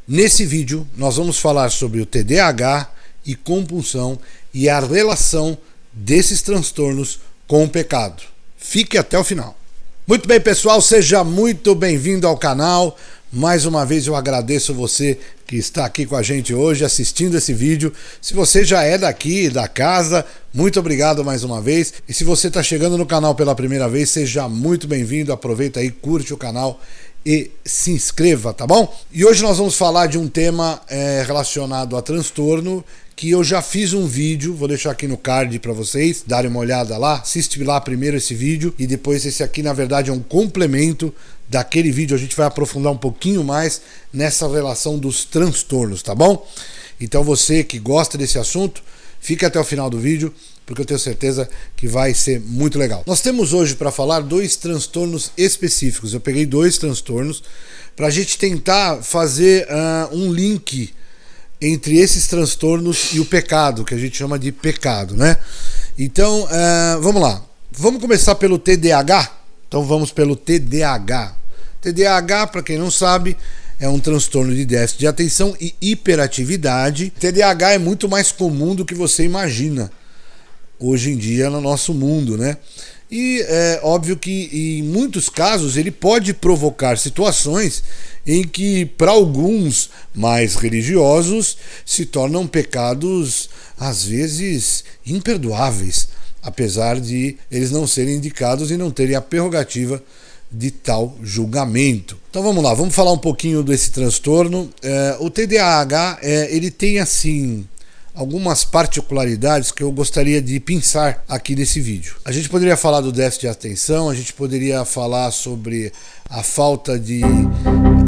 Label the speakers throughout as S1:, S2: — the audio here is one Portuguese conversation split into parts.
S1: Nesse vídeo nós vamos falar sobre o TDAH e compulsão e a relação desses transtornos com o pecado. Fique até o final. Muito bem, pessoal, seja muito bem-vindo ao canal. Mais uma vez eu agradeço você que está aqui com a gente hoje assistindo esse vídeo. Se você já é daqui, da casa, muito obrigado mais uma vez. E se você está chegando no canal pela primeira vez, seja muito bem-vindo. Aproveita aí, curte o canal e se inscreva, tá bom? E hoje nós vamos falar de um tema relacionado a transtorno, que eu já fiz um vídeo, vou deixar aqui no card para vocês darem uma olhada lá. Assiste lá primeiro esse vídeo e depois esse aqui, na verdade, é um complemento daquele vídeo. A gente vai aprofundar um pouquinho mais nessa relação dos transtornos, tá bom? Então você que gosta desse assunto, fica até o final do vídeo, porque eu tenho certeza que vai ser muito legal. Nós temos hoje para falar dois transtornos específicos. Eu peguei dois transtornos para a gente tentar fazer um link entre esses transtornos e o pecado, que a gente chama de pecado, né? Então, vamos lá. Vamos começar pelo TDAH? Então vamos pelo TDAH. TDAH, para quem não sabe, é um transtorno de déficit de atenção e hiperatividade. TDAH é muito mais comum do que você imagina hoje em dia no nosso mundo, né? E é óbvio que em muitos casos ele pode provocar situações em que, para alguns mais religiosos, se tornam pecados às vezes imperdoáveis, apesar de eles não serem indicados e não terem a prerrogativa de tal julgamento. Então vamos lá, vamos falar um pouquinho desse transtorno. O TDAH ele tem assim algumas particularidades que eu gostaria de pensar aqui nesse vídeo. A gente poderia falar do déficit de atenção, a gente poderia falar sobre a falta de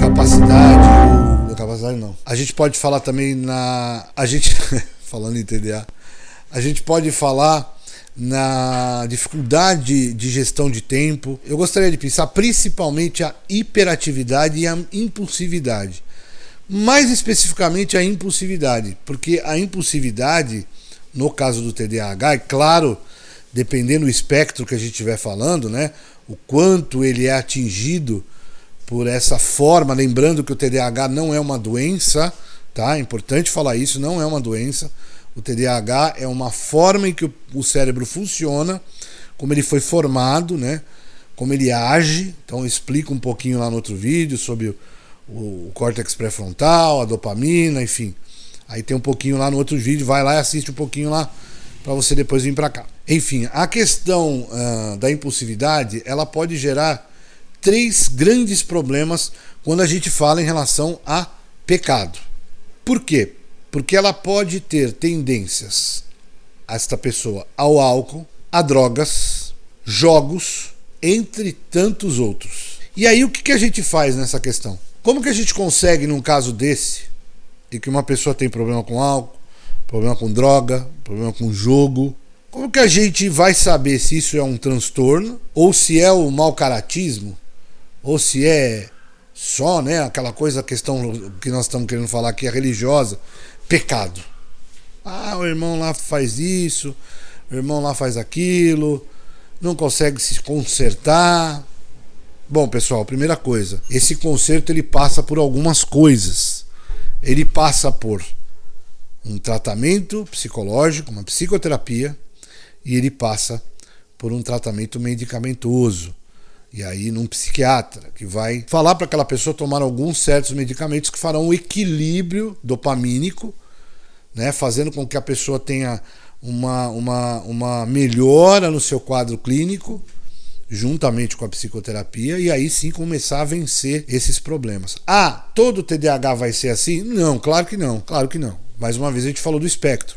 S1: capacidade não. A gente pode falar também falando em TDA, a gente pode falar na dificuldade de gestão de tempo. Eu gostaria de pensar principalmente a hiperatividade e a impulsividade. Mais especificamente a impulsividade, porque a impulsividade, no caso do TDAH, é claro, dependendo do espectro que a gente estiver falando, né, o quanto ele é atingido por essa forma, lembrando que o TDAH não é uma doença, tá? É importante falar isso, não é uma doença. O TDAH é uma forma em que o cérebro funciona, como ele foi formado, né, como ele age. Então eu explico um pouquinho lá no outro vídeo sobre o córtex pré-frontal, a dopamina, enfim. Aí tem um pouquinho lá no outro vídeo, vai lá e assiste um pouquinho lá para você depois vir para cá. Enfim, a questão da impulsividade, ela pode gerar três grandes problemas quando a gente fala em relação a pecado. Por quê? Porque ela pode ter tendências, esta pessoa, ao álcool, a drogas, jogos, entre tantos outros. E aí o que a gente faz nessa questão? Como que a gente consegue, num caso desse, em que uma pessoa tem problema com álcool, problema com droga, problema com jogo, como que a gente vai saber se isso é um transtorno, ou se é o mau caratismo, ou se é só, né, aquela coisa, a questão que nós estamos querendo falar aqui, a religiosa, pecado. Ah, o irmão lá faz isso, o irmão lá faz aquilo, não consegue se consertar. Bom, pessoal, primeira coisa, esse conserto ele passa por algumas coisas. Ele passa por um tratamento psicológico, uma psicoterapia, e ele passa por um tratamento medicamentoso. E aí num psiquiatra que vai falar para aquela pessoa tomar alguns certos medicamentos que farão um equilíbrio dopamínico, né, fazendo com que a pessoa tenha uma melhora no seu quadro clínico, juntamente com a psicoterapia, e aí sim começar a vencer esses problemas. Ah, todo TDAH vai ser assim? Não, claro que não, claro que não. Mais uma vez a gente falou do espectro.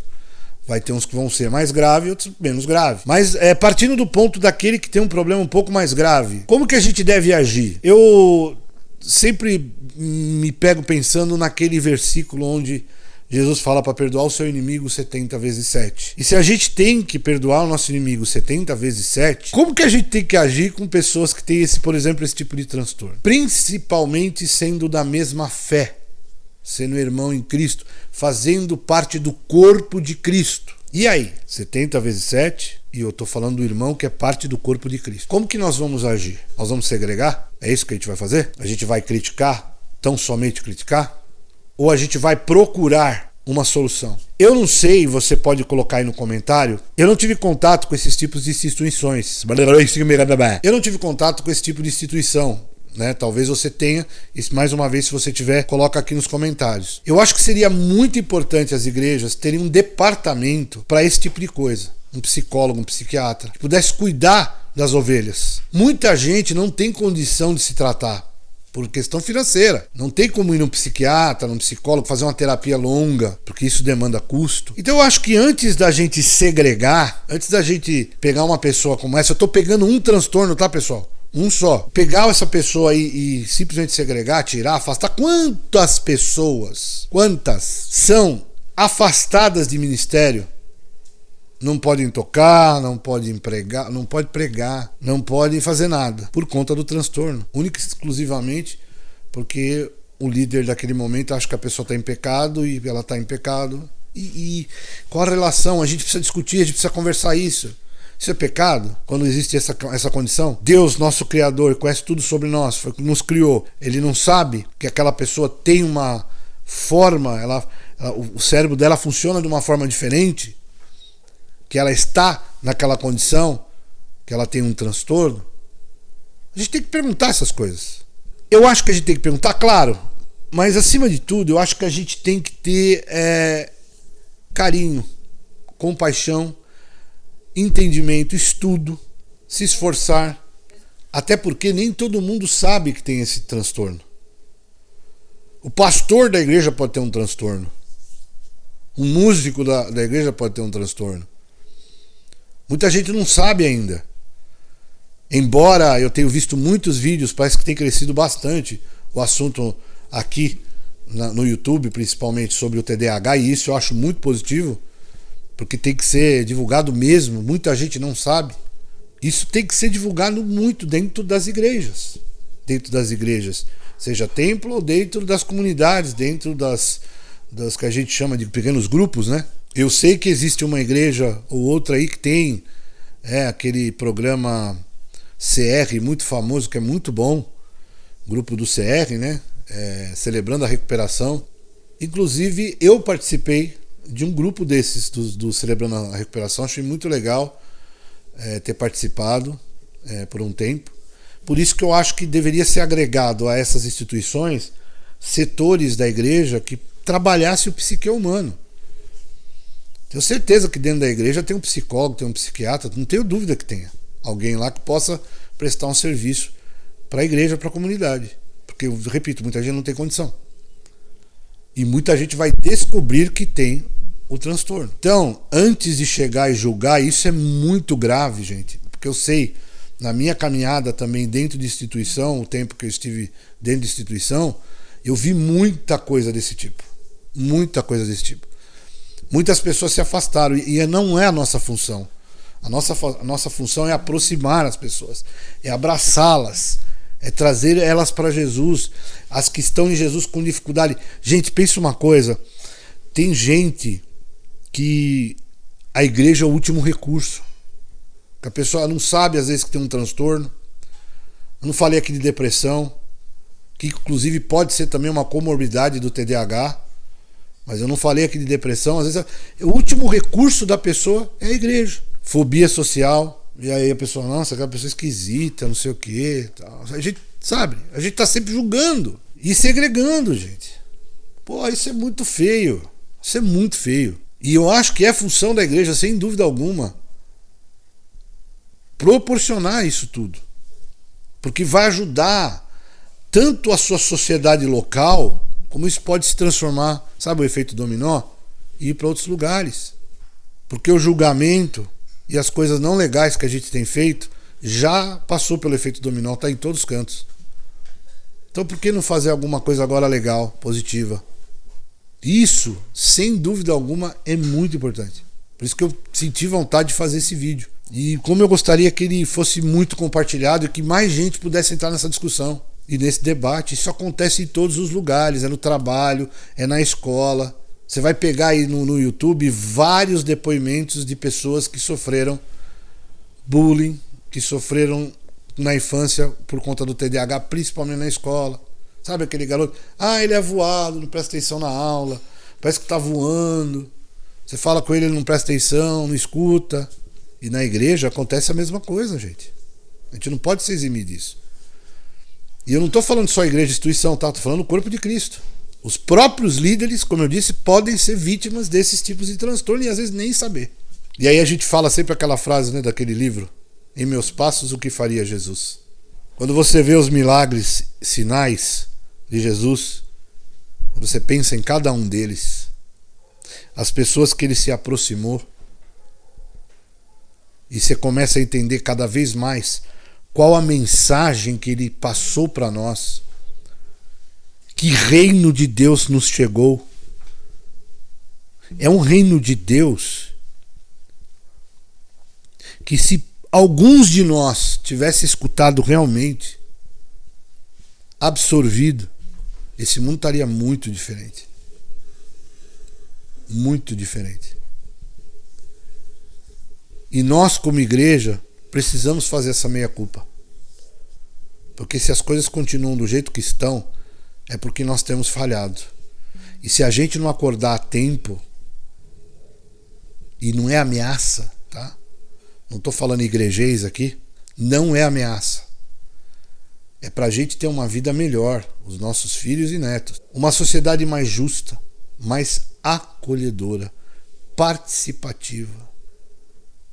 S1: Vai ter uns que vão ser mais graves e outros menos graves. Mas partindo do ponto daquele que tem um problema um pouco mais grave, como que a gente deve agir? Eu sempre me pego pensando naquele versículo onde Jesus fala para perdoar o seu inimigo 70 vezes 7. E se a gente tem que perdoar o nosso inimigo 70 vezes 7, como que a gente tem que agir com pessoas que têm, por exemplo, esse tipo de transtorno? Principalmente sendo da mesma fé, sendo irmão em Cristo, fazendo parte do corpo de Cristo. E aí? 70 vezes 7, e eu estou falando do irmão que é parte do corpo de Cristo. Como que nós vamos agir? Nós vamos segregar? É isso que a gente vai fazer? A gente vai criticar? Tão somente criticar? ou a gente vai procurar uma solução? Eu não sei, você pode colocar aí no comentário. Eu não tive contato com esses tipos de instituições. Eu não tive contato com esse tipo de instituição, né? Talvez você tenha, e mais uma vez, se você tiver, coloca aqui nos comentários. Eu acho que seria muito importante as igrejas terem um departamento para esse tipo de coisa. Um psicólogo, um psiquiatra, que pudesse cuidar das ovelhas. Muita gente não tem condição de se tratar por questão financeira. Não tem como ir num psiquiatra, num psicólogo, fazer uma terapia longa, porque isso demanda custo. Então eu acho que antes da gente segregar, antes da gente pegar uma pessoa como essa, eu tô pegando um transtorno, tá, pessoal? Um só. Pegar essa pessoa aí e simplesmente segregar, tirar, afastar. Quantas pessoas, são afastadas de ministério? Não podem tocar, não podem pregar, não podem fazer nada por conta do transtorno. Única e exclusivamente porque o líder daquele momento acha que a pessoa está em pecado e ela está em pecado. E qual a relação? A gente precisa discutir, a gente precisa conversar isso. Isso é pecado? Quando existe essa condição? Deus, nosso Criador, conhece tudo sobre nós, nos criou. Ele não sabe que aquela pessoa tem uma forma, o cérebro dela funciona de uma forma diferente? Que ela está naquela condição, que ela tem um transtorno? A gente tem que perguntar essas coisas. Eu acho que a gente tem que perguntar, claro, mas acima de tudo, eu acho que a gente tem que ter carinho, compaixão, entendimento, estudo, se esforçar, até porque nem todo mundo sabe que tem esse transtorno. O pastor da igreja pode ter um transtorno. Um músico da igreja pode ter um transtorno. Muita gente não sabe ainda. Embora eu tenha visto muitos vídeos, parece que tem crescido bastante o assunto aqui no YouTube, principalmente sobre o TDAH, e isso eu acho muito positivo, porque tem que ser divulgado mesmo. Muita gente não sabe. Isso tem que ser divulgado muito dentro das igrejas. Seja templo ou dentro das comunidades, dentro das que a gente chama de pequenos grupos, né? Eu sei que existe uma igreja ou outra aí que tem aquele programa CR muito famoso, que é muito bom, grupo do CR, né? Celebrando a recuperação. Inclusive eu participei de um grupo desses do Celebrando a Recuperação. Achei muito legal ter participado por um tempo. Por isso que eu acho que deveria ser agregado a essas instituições setores da igreja que trabalhasse o psique humano. Tenho certeza que dentro da igreja tem um psicólogo, tem um psiquiatra, não tenho dúvida que tenha alguém lá que possa prestar um serviço para a igreja, para a comunidade. Porque, eu repito, muita gente não tem condição. E muita gente vai descobrir que tem o transtorno. Então, antes de chegar e julgar, isso é muito grave, gente. Porque eu sei, na minha caminhada também dentro de instituição, o tempo que eu estive dentro de instituição, eu vi muita coisa desse tipo. Muita coisa desse tipo. Muitas pessoas se afastaram e não é a nossa função. A nossa função é aproximar as pessoas, é abraçá-las, é trazer elas para Jesus, as que estão em Jesus com dificuldade. Gente, pensa uma coisa, tem gente que a igreja é o último recurso, que a pessoa não sabe às vezes que tem um transtorno. Eu não falei aqui de depressão, que inclusive pode ser também uma comorbidade do TDAH, mas eu não falei aqui de depressão. Às vezes o último recurso da pessoa é a igreja. Fobia social, e aí a pessoa, nossa, aquela pessoa esquisita, não sei o que. A gente sabe, a gente tá sempre julgando e segregando, gente. Pô, isso é muito feio. Isso é muito feio. E eu acho que é função da igreja, sem dúvida alguma, proporcionar isso tudo. Porque vai ajudar tanto a sua sociedade local, como isso pode se transformar, sabe o efeito dominó? E ir para outros lugares. Porque o julgamento e as coisas não legais que a gente tem feito já passou pelo efeito dominó, está em todos os cantos. Então por que não fazer alguma coisa agora legal, positiva? Isso, sem dúvida alguma, é muito importante. Por isso que eu senti vontade de fazer esse vídeo. E como eu gostaria que ele fosse muito compartilhado e que mais gente pudesse entrar nessa discussão e nesse debate. Isso acontece em todos os lugares, é no trabalho, é na escola. Você vai pegar aí no YouTube vários depoimentos de pessoas que sofreram bullying, que sofreram na infância por conta do TDAH, principalmente na escola. Sabe aquele garoto? Ah, ele é voado, não presta atenção na aula, parece que tá voando. Você fala com ele, ele não presta atenção, não escuta. E na igreja acontece a mesma coisa, gente. A gente não pode se eximir disso. E eu não estou falando só igreja, instituição, tá? Estou falando do corpo de Cristo. Os próprios líderes, como eu disse, podem ser vítimas desses tipos de transtorno e às vezes nem saber. E aí a gente fala sempre aquela frase, né, daquele livro: em meus passos, o que faria Jesus? Quando você vê os milagres, sinais de Jesus, você pensa em cada um deles, as pessoas que ele se aproximou, e você começa a entender cada vez mais qual a mensagem que ele passou para nós, que reino de Deus nos chegou. É um reino de Deus que, se alguns de nós tivessem escutado realmente, absorvido, esse mundo estaria muito diferente. Muito diferente. E nós, como igreja, precisamos fazer essa meia-culpa. Porque se as coisas continuam do jeito que estão, é porque nós temos falhado. E se a gente não acordar a tempo, e não é ameaça, tá? Não estou falando igrejês aqui, não é ameaça. É para a gente ter uma vida melhor, os nossos filhos e netos. Uma sociedade mais justa, mais acolhedora, participativa,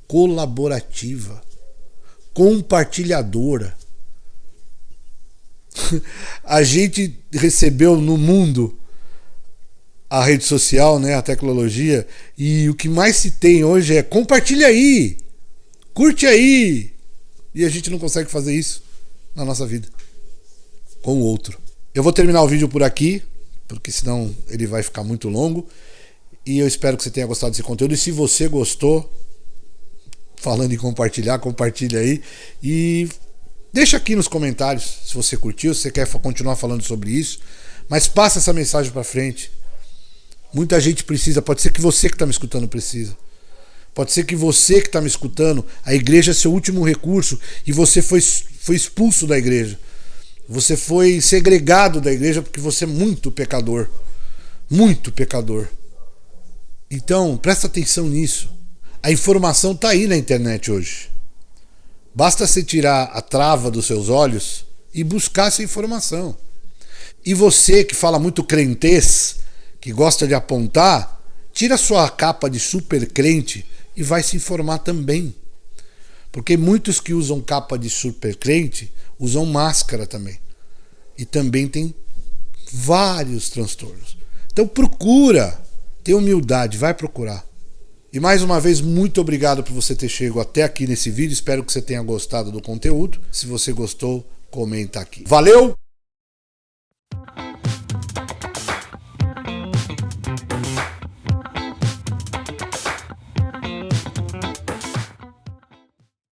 S1: colaborativa, compartilhadora. A gente recebeu no mundo a rede social, né, a tecnologia, e o que mais se tem hoje é compartilha aí, curte aí, e a gente não consegue fazer isso na nossa vida com o outro. Eu vou terminar o vídeo por aqui, porque senão ele vai ficar muito longo, e eu espero que você tenha gostado desse conteúdo. E se você gostou, falando em compartilhar, compartilha aí e deixa aqui nos comentários se você curtiu, se você quer continuar falando sobre isso, mas passa essa mensagem para frente. Muita gente precisa, pode ser que você que está me escutando precisa. Pode ser que você que está me escutando, a igreja é seu último recurso e você foi expulso da igreja. Você foi segregado da igreja porque você é muito pecador. Muito pecador. Então, presta atenção nisso. A informação está aí na internet hoje. Basta você tirar a trava dos seus olhos e buscar essa informação. E você que fala muito crentez, que gosta de apontar, tira sua capa de super crente e vai se informar também. Porque muitos que usam capa de super crente usam máscara também. E também tem vários transtornos. Então procura, tenha humildade, vai procurar. E mais uma vez, muito obrigado por você ter chegado até aqui nesse vídeo. Espero que você tenha gostado do conteúdo. Se você gostou, comenta aqui. Valeu!